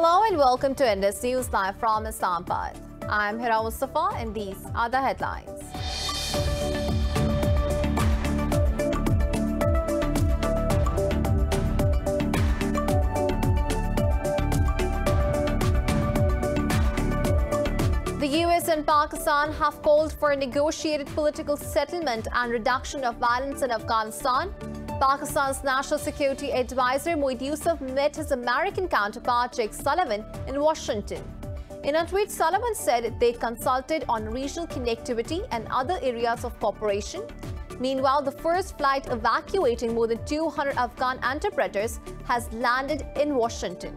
Hello and welcome to Indus News Live from Islamabad. I'm Hira Mustafa and these are the headlines. The US and Pakistan have called for a negotiated political settlement and reduction of violence in Afghanistan. Pakistan's National Security Advisor Moeed Yusuf met his American counterpart Jake Sullivan in Washington. In a tweet, Sullivan said they consulted on regional connectivity and other areas of cooperation. Meanwhile, the first flight evacuating more than 200 Afghan interpreters has landed in Washington.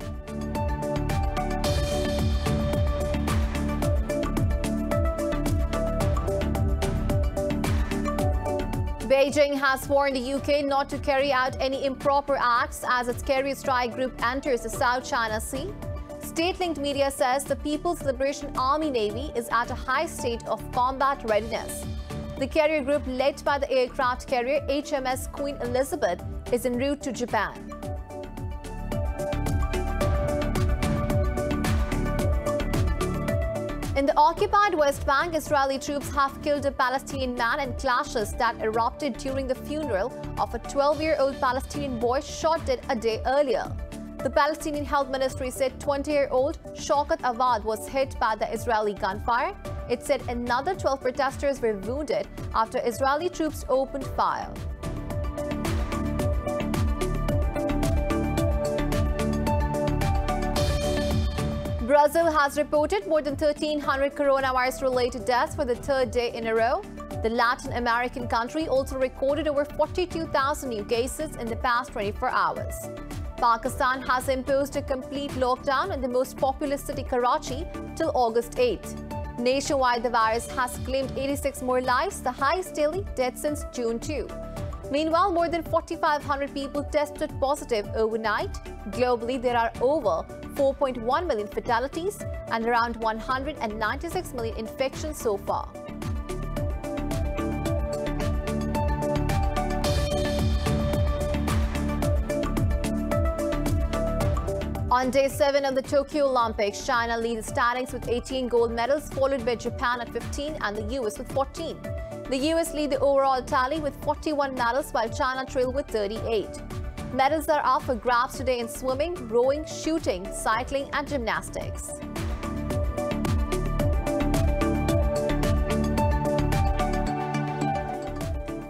Beijing has warned the UK not to carry out any improper acts as its carrier strike group enters the South China Sea. State-linked media says the People's Liberation Army Navy is at a high state of combat readiness. The carrier group, led by the aircraft carrier HMS Queen Elizabeth, is en route to Japan. In the occupied West Bank, Israeli troops have killed a Palestinian man in clashes that erupted during the funeral of a 12-year-old Palestinian boy shot dead a day earlier. The Palestinian Health Ministry said 20-year-old Shaukat Awad was hit by the Israeli gunfire. It said another 12 protesters were wounded after Israeli troops opened fire. Brazil has reported more than 1,300 coronavirus-related deaths for the third day in a row. The Latin American country also recorded over 42,000 new cases in the past 24 hours. Pakistan has imposed a complete lockdown in the most populous city, Karachi, till August 8th. Nationwide, the virus has claimed 86 more lives, the highest daily death since June 2. Meanwhile, more than 4,500 people tested positive overnight. Globally, there are over 4.1 million fatalities and around 196 million infections so far. On day 7 of the Tokyo Olympics, China leads the standings with 18 gold medals, followed by Japan at 15 and the US with 14. The US lead the overall tally with 41 medals, while China trail with 38. Medals are up for grabs today in swimming, rowing, shooting, cycling and gymnastics.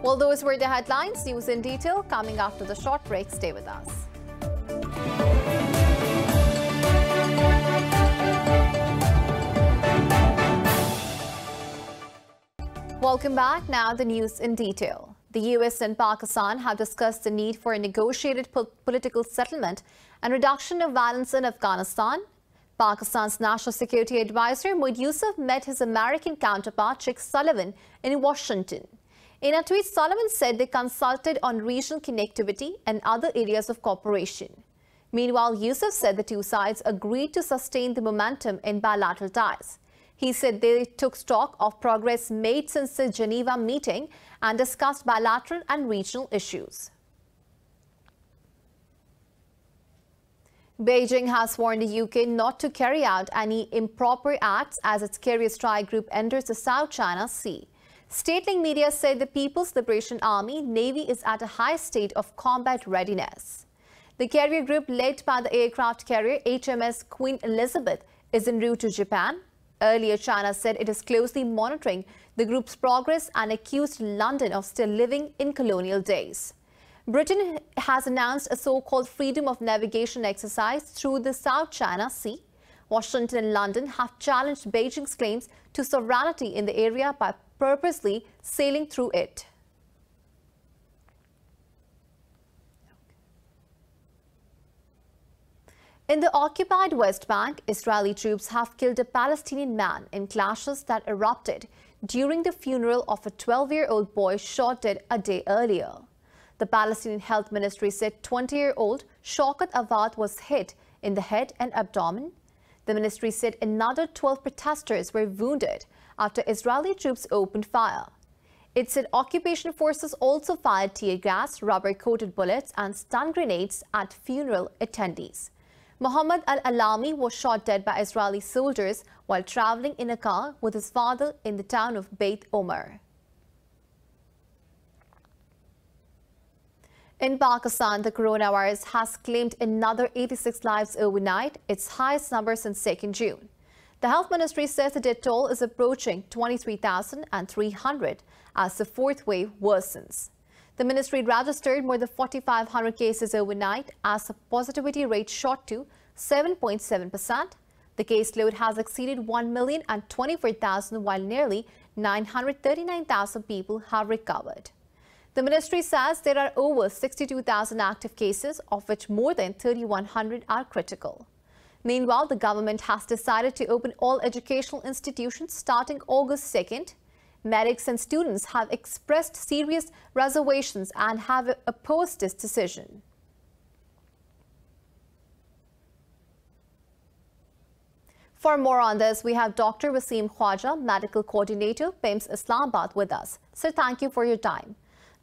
Well, those were the headlines. News in detail coming after the short break. Stay with us. Welcome back. Now the news in detail. The US and Pakistan have discussed the need for a negotiated political settlement and reduction of violence in Afghanistan. Pakistan's National Security Advisor Moeed Yusuf met his American counterpart Jake Sullivan in Washington. In a tweet, Sullivan said they consulted on regional connectivity and other areas of cooperation. Meanwhile, Yusuf said the two sides agreed to sustain the momentum in bilateral ties. He said they took stock of progress made since the Geneva meeting and discussed bilateral and regional issues. Beijing has warned the UK not to carry out any improper acts as its carrier strike group enters the South China Sea. State-linked media said the People's Liberation Army Navy is at a high state of combat readiness. The carrier group, led by the aircraft carrier HMS Queen Elizabeth, is en route to Japan. Earlier, China said it is closely monitoring the group's progress and accused London of still living in colonial days. Britain has announced a so-called freedom of navigation exercise through the South China Sea. Washington and London have challenged Beijing's claims to sovereignty in the area by purposely sailing through it. In the occupied West Bank, Israeli troops have killed a Palestinian man in clashes that erupted during the funeral of a 12-year-old boy shot dead a day earlier. The Palestinian Health Ministry said 20-year-old Shaukat Awad was hit in the head and abdomen. The ministry said another 12 protesters were wounded after Israeli troops opened fire. It said occupation forces also fired tear gas, rubber-coated bullets and stun grenades at funeral attendees. Mohammed al-Alami was shot dead by Israeli soldiers while traveling in a car with his father in the town of Beit Omar. In Pakistan, the coronavirus has claimed another 86 lives overnight, its highest number since 2nd June. The Health Ministry says the death toll is approaching 23,300 as the fourth wave worsens. The ministry registered more than 4,500 cases overnight as the positivity rate shot to 7.7%. The caseload has exceeded 1,024,000 while nearly 939,000 people have recovered. The ministry says there are over 62,000 active cases, of which more than 3,100 are critical. Meanwhile, the government has decided to open all educational institutions starting August 2nd. Medics and students have expressed serious reservations and have opposed this decision. For more on this, we have Dr. Wasim Khwaja, Medical Coordinator, PIMS Islamabad, with us. Sir, thank you for your time.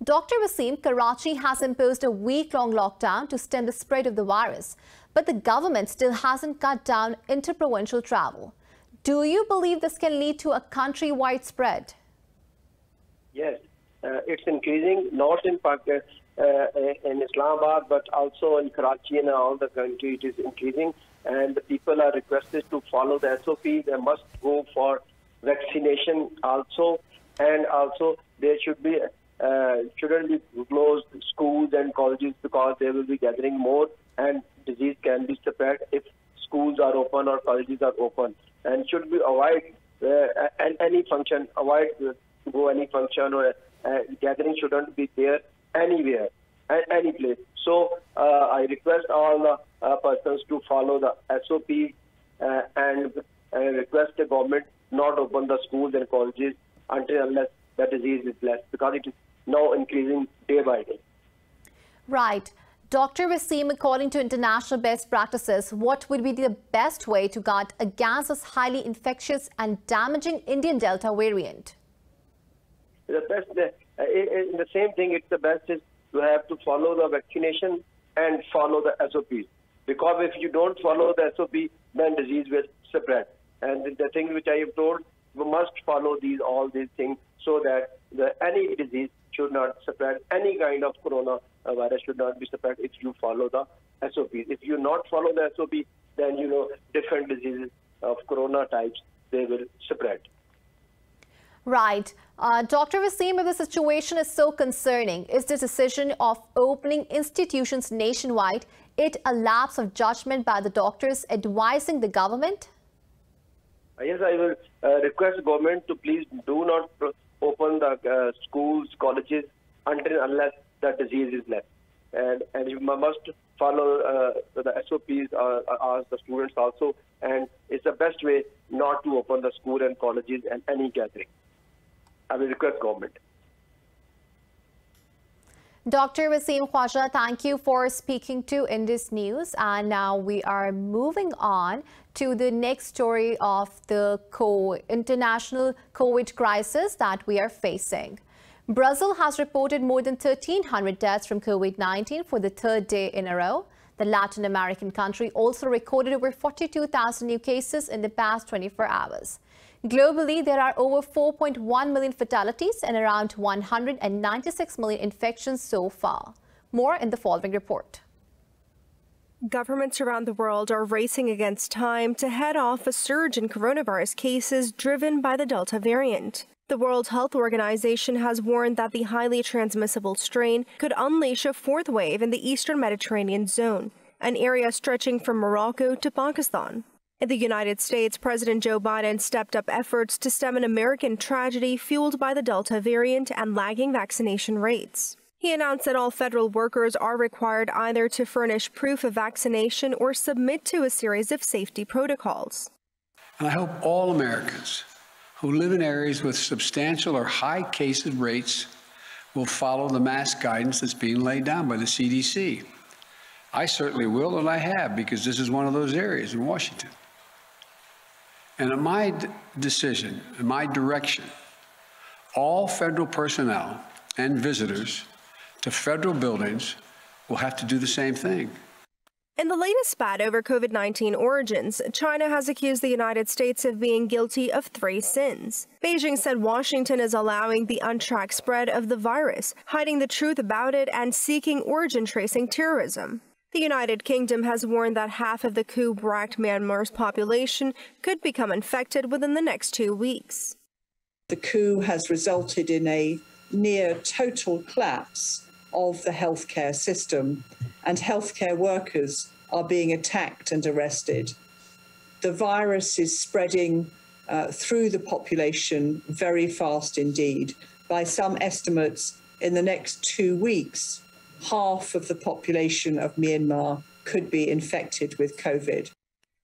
Dr. Wasim, Karachi has imposed a week-long lockdown to stem the spread of the virus, but the government still hasn't cut down interprovincial travel. Do you believe this can lead to a country-wide spread? Yes, it's increasing, not in Pakistan, in Islamabad, but also in Karachi and all the country. It is increasing, and the people are requested to follow the SOP. They must go for vaccination also, and also there should be shouldn't be closed schools and colleges because they will be gathering more, and disease can be spread if schools are open or colleges are open. And should be avoid any function, avoid go any function or gathering shouldn't be there anywhere, at any place. So I request all the persons to follow the SOP and request the government not open the schools and colleges until unless the disease is less, because it is now increasing day by day. Right. Dr. Wasim, according to international best practices, what would be the best way to guard against this highly infectious and damaging Indian Delta variant? The best, the same thing, it's the best is to have to follow the vaccination and follow the SOPs. Because if you don't follow the SOP, then disease will spread. And the thing which I have told, we must follow all these things so that any disease should not spread. Any kind of coronavirus should not be spread if you follow the SOP. If you not follow the SOP, then different diseases of corona types, they will spread. Right. Dr. Wasim, if the situation is so concerning, is the decision of opening institutions nationwide it a lapse of judgment by the doctors advising the government? Yes, I will request government to please do not open the schools, colleges until unless the disease is less. And you must follow the SOPs as the students also. And it's the best way not to open the school and colleges and any gathering. I will request government. Dr. Wasim Khwaja, thank you for speaking to Indus News. And now we are moving on to the next story of the international COVID crisis that we are facing. Brazil has reported more than 1,300 deaths from COVID-19 for the third day in a row. The Latin American country also recorded over 42,000 new cases in the past 24 hours. Globally, there are over 4.1 million fatalities and around 196 million infections so far. More in the following report. Governments around the world are racing against time to head off a surge in coronavirus cases driven by the Delta variant. The World Health Organization has warned that the highly transmissible strain could unleash a fourth wave in the eastern Mediterranean zone, an area stretching from Morocco to Pakistan. In the United States, President Joe Biden stepped up efforts to stem an American tragedy fueled by the Delta variant and lagging vaccination rates. He announced that all federal workers are required either to furnish proof of vaccination or submit to a series of safety protocols. And I hope all Americans who live in areas with substantial or high case rates will follow the mask guidance that's being laid down by the CDC. I certainly will, and I have, because this is one of those areas in Washington. And in my decision, in my direction, all federal personnel and visitors to federal buildings will have to do the same thing. In the latest spat over COVID-19 origins, China has accused the United States of being guilty of 3 sins. Beijing said Washington is allowing the untracked spread of the virus, hiding the truth about it, and seeking origin tracing terrorism. The United Kingdom has warned that half of the coup-wracked Myanmar's population could become infected within the next 2 weeks. The coup has resulted in a near total collapse of the healthcare system, and healthcare workers are being attacked and arrested. The virus is spreading through the population very fast indeed. By some estimates, in the next 2 weeks, half of the population of Myanmar could be infected with COVID.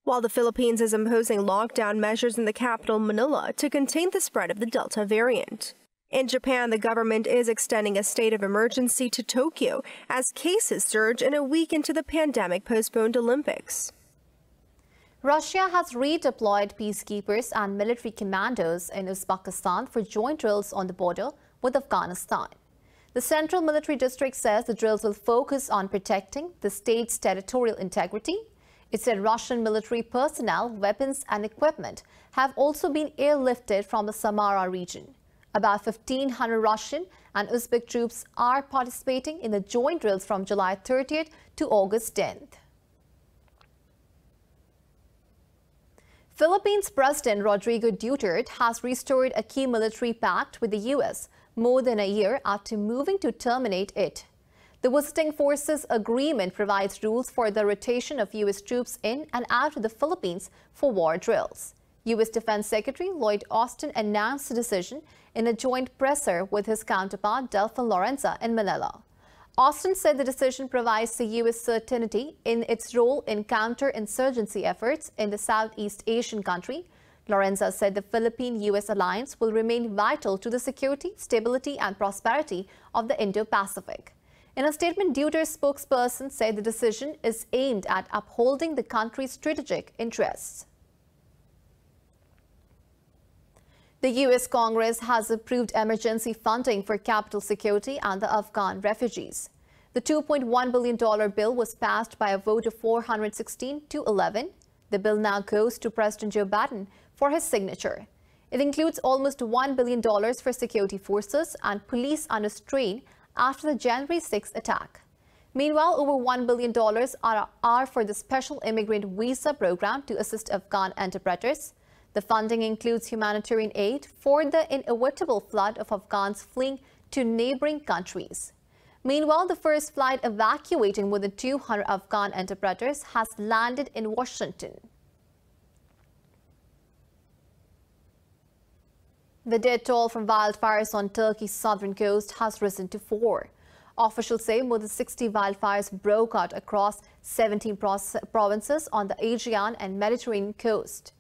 While the Philippines is imposing lockdown measures in the capital, Manila, to contain the spread of the Delta variant. In Japan, the government is extending a state of emergency to Tokyo as cases surge in a week into the pandemic-postponed Olympics. Russia has redeployed peacekeepers and military commandos in Uzbekistan for joint drills on the border with Afghanistan. The Central Military District says the drills will focus on protecting the state's territorial integrity. It said Russian military personnel, weapons and equipment have also been airlifted from the Samara region. About 1,500 Russian and Uzbek troops are participating in the joint drills from July 30th to August 10th. Philippines President Rodrigo Duterte has restored a key military pact with the U.S. more than a year after moving to terminate it. The Visiting Forces Agreement provides rules for the rotation of U.S. troops in and out of the Philippines for war drills. U.S. Defense Secretary Lloyd Austin announced the decision in a joint presser with his counterpart Delfin Lorenza in Manila. Austin said the decision provides the U.S. certainty in its role in counter-insurgency efforts in the Southeast Asian country. Lorenza said the Philippine-U.S. alliance will remain vital to the security, stability and prosperity of the Indo-Pacific. In a statement, Duterte's spokesperson said the decision is aimed at upholding the country's strategic interests. The U.S. Congress has approved emergency funding for capital security and the Afghan refugees. The $2.1 billion bill was passed by a vote of 416 to 11. The bill now goes to President Joe Biden for his signature. It includes almost $1 billion for security forces and police under strain after the January 6 attack. Meanwhile, over $1 billion are for the special immigrant visa program to assist Afghan interpreters. The funding includes humanitarian aid for the inevitable flood of Afghans fleeing to neighboring countries. Meanwhile, the first flight evacuating more than 200 Afghan interpreters has landed in Washington. The death toll from wildfires on Turkey's southern coast has risen to 4. Officials say more than 60 wildfires broke out across 17 provinces on the Aegean and Mediterranean coast.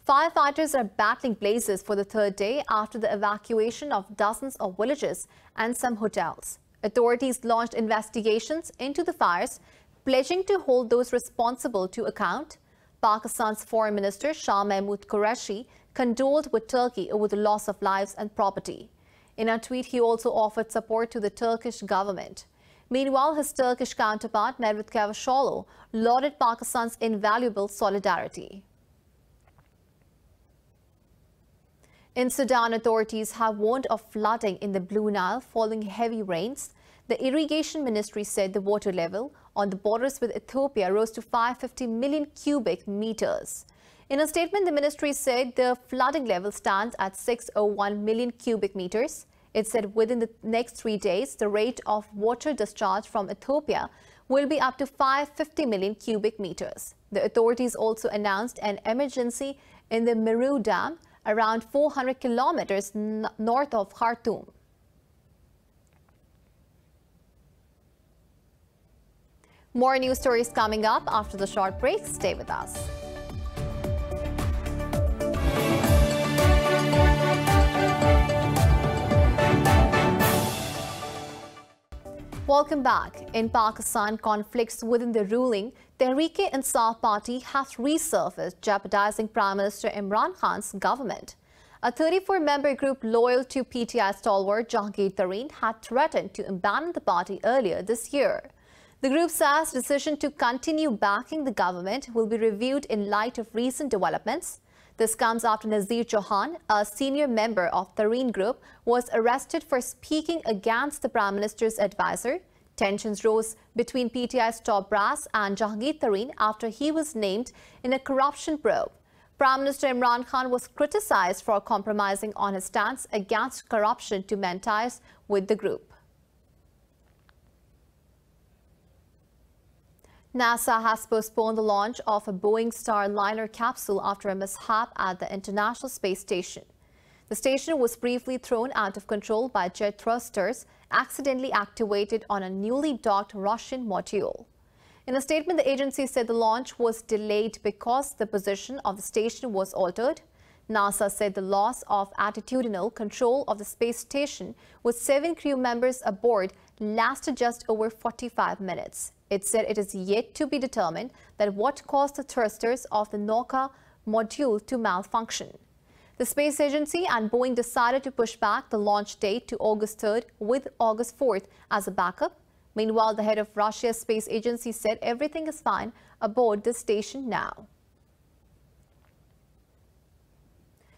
Firefighters are battling blazes for the 3rd day after the evacuation of dozens of villages and some hotels. Authorities launched investigations into the fires, pledging to hold those responsible to account. Pakistan's Foreign Minister Shah Mahmood Qureshi condoled with Turkey over the loss of lives and property. In a tweet, he also offered support to the Turkish government. Meanwhile, his Turkish counterpart, Mevlut Cavusoglu, lauded Pakistan's invaluable solidarity. In Sudan, authorities have warned of flooding in the Blue Nile following heavy rains. The Irrigation Ministry said the water level on the borders with Ethiopia rose to 550 million cubic meters. In a statement, the ministry said the flooding level stands at 601 million cubic meters. It said within the next 3 days, the rate of water discharge from Ethiopia will be up to 550 million cubic meters. The authorities also announced an emergency in the Meru Dam, around 400 kilometers north of Khartoum. More news stories coming up after the short break. Stay with us. Welcome back. In Pakistan, conflicts within the ruling Tehreek-e-Insaf party have resurfaced, jeopardizing Prime Minister Imran Khan's government. A 34-member group loyal to PTI stalwart Jahangir Tareen had threatened to abandon the party earlier this year. The group says decision to continue backing the government will be reviewed in light of recent developments. This comes after Nazir Chauhan, a senior member of Tareen Group, was arrested for speaking against the Prime Minister's advisor. Tensions rose between PTI's top brass and Jahangir Tareen after he was named in a corruption probe. Prime Minister Imran Khan was criticized for compromising on his stance against corruption to mend ties with the group. NASA has postponed the launch of a Boeing Starliner capsule after a mishap at the International Space Station. The station was briefly thrown out of control by jet thrusters accidentally activated on a newly docked Russian module. In a statement, the agency said the launch was delayed because the position of the station was altered. NASA said the loss of attitudinal control of the space station with 7 crew members aboard lasted just over 45 minutes. It said it is yet to be determined that what caused the thrusters of the Nauka module to malfunction. The space agency and Boeing decided to push back the launch date to August 3rd with August 4th as a backup. Meanwhile, the head of Russia's space agency said everything is fine aboard the station now.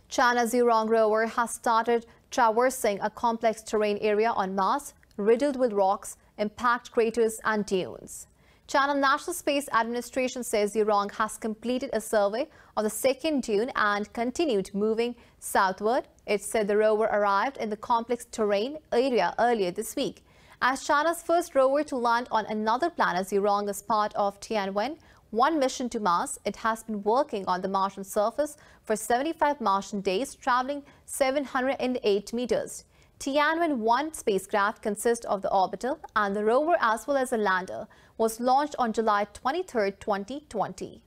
China's Zhurong rover has started traversing a complex terrain area on Mars, riddled with rocks, impact craters and dunes. China National Space Administration says Zhurong has completed a survey of the second dune and continued moving southward. It said the rover arrived in the complex terrain area earlier this week. As China's first rover to land on another planet, Zhurong is part of Tianwen-1 mission to Mars. It has been working on the Martian surface for 75 Martian days, traveling 708 meters. Tianwen-1 spacecraft consists of the orbiter and the rover as well as a lander, was launched on July 23, 2020.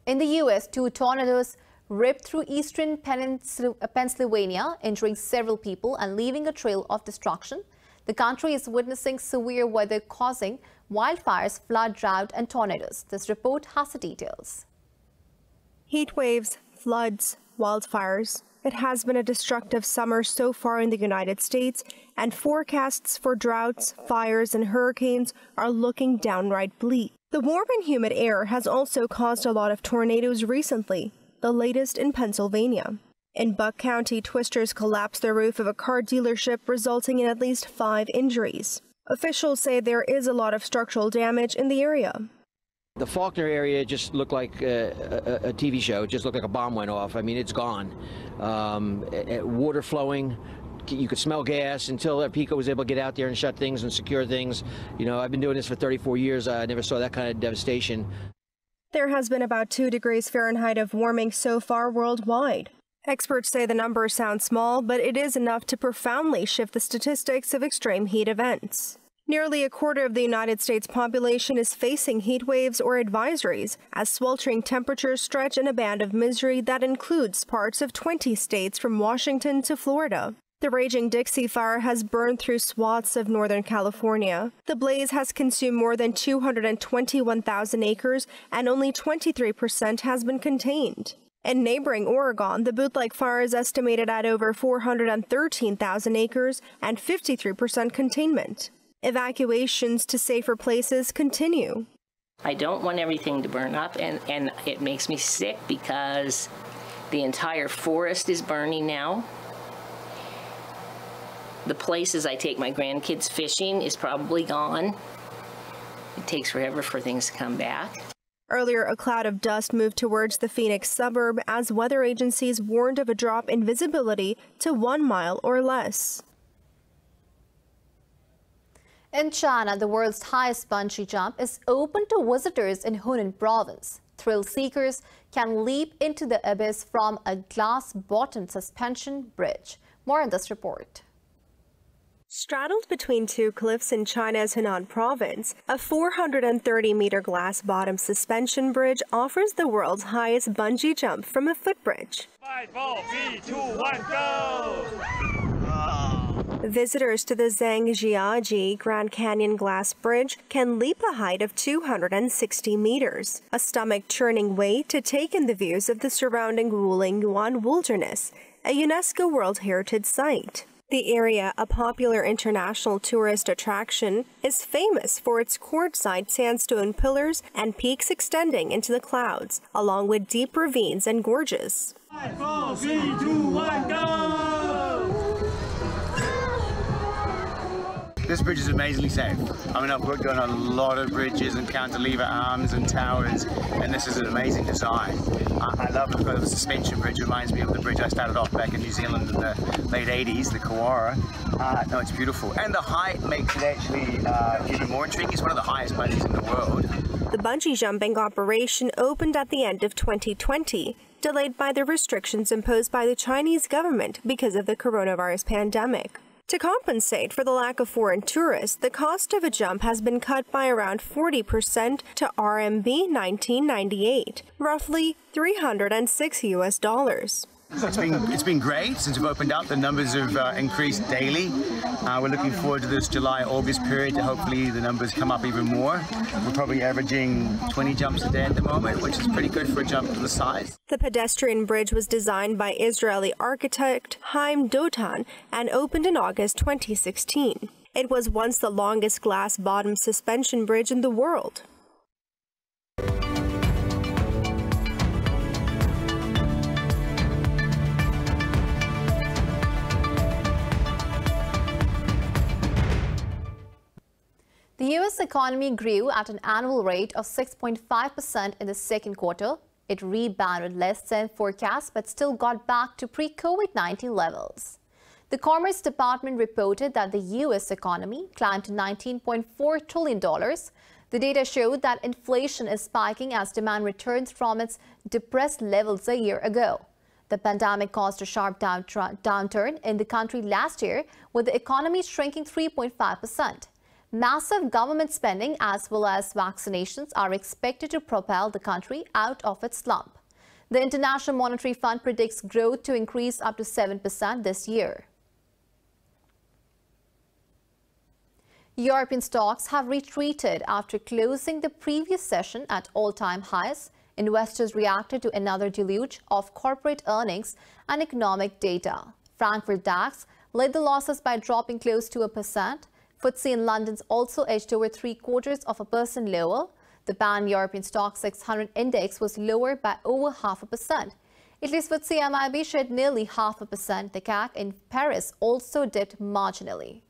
In the U.S., 2 tornadoes ripped through eastern Pennsylvania, injuring several people and leaving a trail of destruction. The country is witnessing severe weather causing wildfires, flood, drought and tornadoes. This report has the details. Heat waves, floods, wildfires. It has been a destructive summer so far in the United States, and forecasts for droughts, fires, and hurricanes are looking downright bleak. The warm and humid air has also caused a lot of tornadoes recently, the latest in Pennsylvania. In Buck County, twisters collapsed the roof of a car dealership, resulting in at least 5 injuries. Officials say there is a lot of structural damage in the area. The Faulkner area just looked like a TV show. It just looked like a bomb went off. I mean, it's gone. Water flowing. You could smell gas until PICO was able to get out there and shut things and secure things. You know, I've been doing this for 34 years. I never saw that kind of devastation. There has been about 2 degrees Fahrenheit of warming so far worldwide. Experts say the number sounds small, but it is enough to profoundly shift the statistics of extreme heat events. Nearly a quarter of the United States population is facing heat waves or advisories, as sweltering temperatures stretch in a band of misery that includes parts of 20 states from Washington to Florida. The raging Dixie Fire has burned through swaths of Northern California. The blaze has consumed more than 221,000 acres, and only 23% has been contained. In neighboring Oregon, the Bootleg Fire is estimated at over 413,000 acres and 53% containment. Evacuations to safer places continue. I don't want everything to burn up, and it makes me sick because the entire forest is burning now. The places I take my grandkids fishing is probably gone. It takes forever for things to come back. Earlier, a cloud of dust moved towards the Phoenix suburb as weather agencies warned of a drop in visibility to 1 mile or less. In China, the world's highest bungee jump is open to visitors in Hunan province. Thrill seekers can leap into the abyss from a glass-bottomed suspension bridge. More in this report. Straddled between 2 cliffs in China's Hunan province, a 430-meter glass-bottomed suspension bridge offers the world's highest bungee jump from a footbridge. 5, 4, 3, 2, 1, go! Visitors to the Zhangjiajie Grand Canyon Glass Bridge can leap a height of 260 meters, a stomach-churning way to take in the views of the surrounding Wuling Yuan Wilderness, a UNESCO World Heritage Site. The area, a popular international tourist attraction, is famous for its quartzite sandstone pillars and peaks extending into the clouds, along with deep ravines and gorges. 5, 4, 3, 2, 1, go! This bridge is amazingly safe. I mean, I've worked on a lot of bridges and cantilever arms and towers, and this is an amazing design. I love it. The suspension bridge reminds me of the bridge I started off back in New Zealand in the late 80s, the Kawara. No, it's beautiful. And the height makes it actually even more intriguing. It's one of the highest bungees in the world. The bungee jumping operation opened at the end of 2020, delayed by the restrictions imposed by the Chinese government because of the coronavirus pandemic. To compensate for the lack of foreign tourists, the cost of a jump has been cut by around 40% to RMB 1998, roughly $306. It's been great since we've opened up. The numbers have increased daily. We're looking forward to this July-August period to hopefully the numbers come up even more. We're probably averaging 20 jumps a day at the moment, which is pretty good for a jump of the size. The pedestrian bridge was designed by Israeli architect Haim Dotan and opened in August 2016. It was once the longest glass-bottom suspension bridge in the world. The U.S. economy grew at an annual rate of 6.5% in the second quarter. It rebounded less than forecast but still got back to pre-COVID-19 levels. The Commerce Department reported that the U.S. economy climbed to $19.4 trillion. The data showed that inflation is spiking as demand returns from its depressed levels a year ago. The pandemic caused a sharp downturn in the country last year, with the economy shrinking 3.5%. Massive government spending as well as vaccinations are expected to propel the country out of its slump. The International Monetary Fund predicts growth to increase up to 7% this year. European stocks have retreated after closing the previous session at all-time highs. Investors reacted to another deluge of corporate earnings and economic data. Frankfurt DAX led the losses by dropping close to 1%. FTSE in London's also edged over 0.75% lower. The pan-European stock 600 index was lower by over 0.5%. Italy's FTSE MIB shed nearly 0.5%. The CAC in Paris also dipped marginally.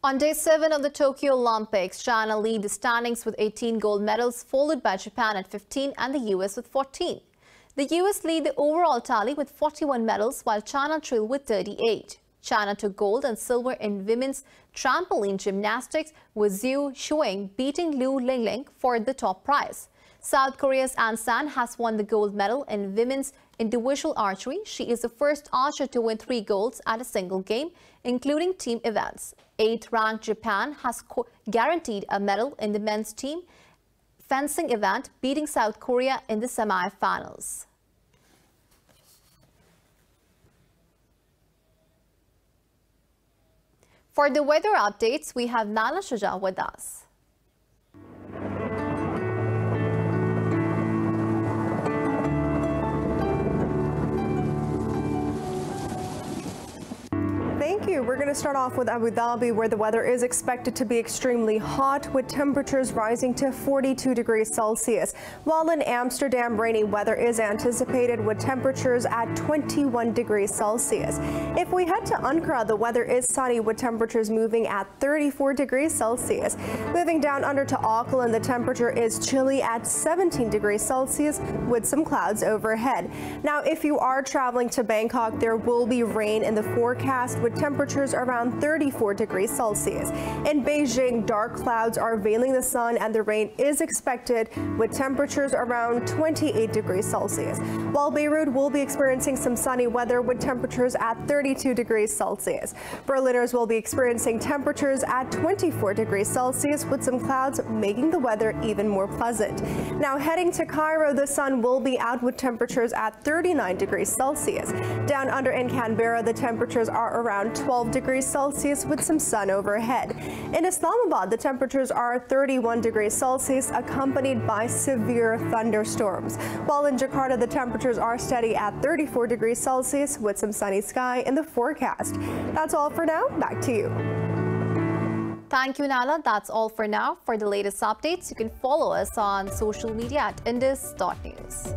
On day 7 of the Tokyo Olympics, China lead the standings with 18 gold medals, followed by Japan at 15 and the US with 14. The US lead the overall tally with 41 medals, while China trailed with 38. China took gold and silver in women's trampoline gymnastics, with Zhu Shuing beating Liu Lingling for the top prize. South Korea's An San has won the gold medal in women's individual archery. She is the first archer to win 3 golds at a single game, including team events. 8th-ranked Japan has guaranteed a medal in the men's team fencing event, beating South Korea in the semi-finals. For the weather updates, we have Nala Shuja with us. Thank you. We're going to start off with Abu Dhabi, where the weather is expected to be extremely hot, with temperatures rising to 42 degrees Celsius. While in Amsterdam, rainy weather is anticipated with temperatures at 21 degrees Celsius. If we head to Ankara, the weather is sunny with temperatures moving at 34 degrees Celsius. Moving down under to Auckland, the temperature is chilly at 17 degrees Celsius with some clouds overhead. Now, if you are traveling to Bangkok, there will be rain in the forecast with temperatures temperatures around 34 degrees Celsius. In Beijing, dark clouds are veiling the sun and the rain is expected with temperatures around 28 degrees Celsius, while Beirut will be experiencing some sunny weather with temperatures at 32 degrees Celsius. Berliners will be experiencing temperatures at 24 degrees Celsius with some clouds making the weather even more pleasant. Now heading to Cairo, the sun will be out with temperatures at 39 degrees Celsius. Down under in Canberra, the temperatures are around 12 degrees Celsius with some sun overhead. In Islamabad, the temperatures are 31 degrees Celsius accompanied by severe thunderstorms, while in Jakarta the temperatures are steady at 34 degrees Celsius with some sunny sky in the forecast. That's all for now. Back to you. Thank you, Nala. That's all for now. For the latest updates, you can follow us on social media at indus.news.